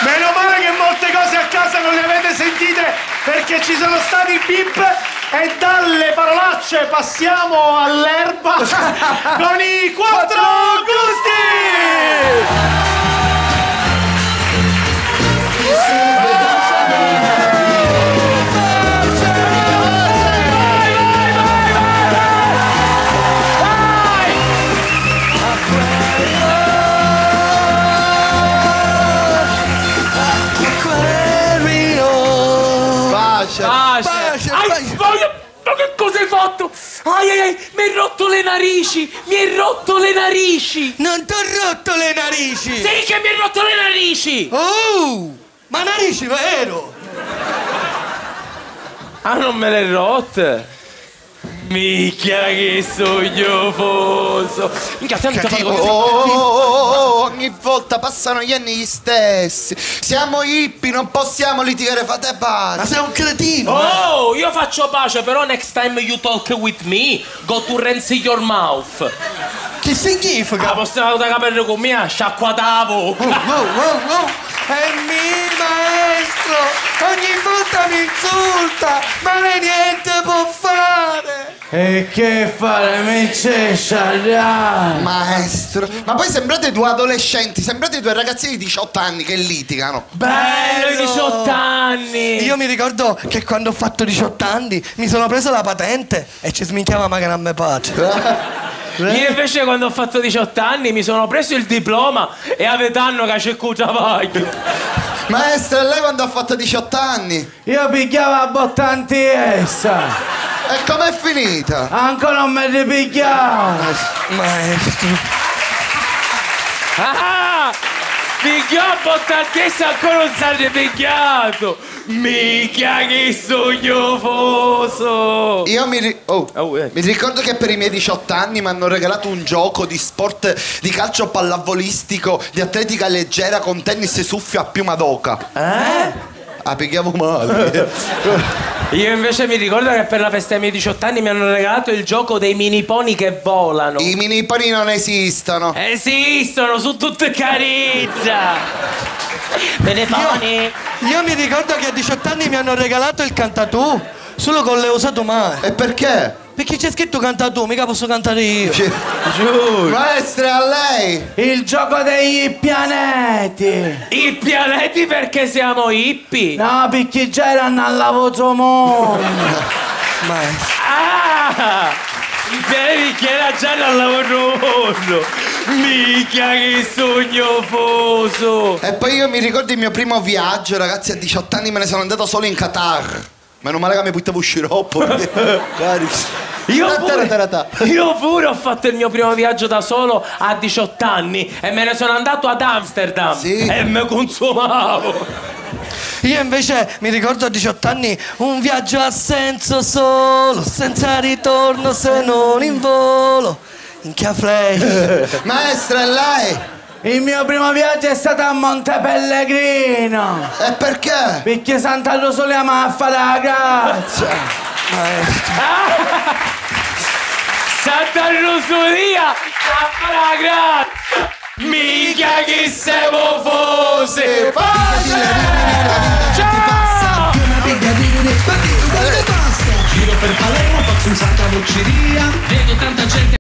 Meno male che molte cose a casa non le avete sentite perché ci sono stati bip e dalle parolacce passiamo all'erba con i 4 gusti! Ma che cosa hai fatto? Ai, mi hai rotto le narici! Mi hai rotto le narici! Non t'ho rotto le narici! Sì che mi hai rotto le narici! Oh! Ma narici, vero? Ah, non me le hai rotte? Micchia che sognofoso! Minchia, senti ogni volta passano gli anni gli stessi. Siamo hippie, non possiamo litigare, fate pace. Ma sei un cretino! Oh, io faccio pace, però next time you talk with me, go to rinse your mouth. Che significa? La prossima volta che parli con me, sciacquatavo. È mio maestro! Ogni volta mi insulta! Ma lei niente può fare! E che fare, mi c'è sciagliare? Maestro, ma poi sembrate due adolescenti, sembrate due ragazzini di 18 anni che litigano. Bello, 18 anni! Io mi ricordo che quando ho fatto 18 anni mi sono preso la patente e ci sminchiava magari a me pace. Io invece quando ho fatto 18 anni mi sono preso il diploma e avete anno che c'è cuciavaglio. Maestro, e lei quando ha fatto 18 anni? Io pigliavo a bottanti essa. E com'è finita? Ancora non me ne pigliavo. Maestro. Ah! Pigliò a bottantessa ancora non si è pigliato! Minchia che sognofoso! Io mi ricordo che per i miei 18 anni mi hanno regalato un gioco di sport di calcio pallavolistico, di atletica leggera con tennis suffio a piuma d'oca. Ah, pigliavo male. Io invece mi ricordo che per la festa dei miei 18 anni mi hanno regalato il gioco dei mini pony che volano. I mini pony non esistono. Esistono, su tutte carizza! Bene pony! Io mi ricordo che a 18 anni mi hanno regalato il cantatù, solo che l'ho usato mai. E perché? Perché c'è scritto cantatù, mica posso cantare io. Giù! Maestre, a lei! Il gioco dei pianeti. I pianeti perché siamo hippie! No, perché già erano al vostro mondo. Maestro. Ah! I pianeti che era già al lavoro! Minchia che sognofoso! E poi io mi ricordo il mio primo viaggio, ragazzi, a 18 anni me ne sono andato solo in Qatar. Meno male che mi buttavo sciroppo. Io pure ho fatto il mio primo viaggio da solo a 18 anni e me ne sono andato ad Amsterdam. Sì. E me consumavo. Io invece mi ricordo a 18 anni un viaggio a senso solo, senza ritorno se non in volo. Minchia flash. Maestra, e lei? Il mio primo viaggio è stato a Monte Pellegrino. E perché? Perché Santa Rosolia a fare la grazia. Maestro. Santa Rosolia a fare la grazia. Minchia che siamo fose. Ciao! Giro per Palermo, faccio un sacco a bocceria. Vedo tanta gente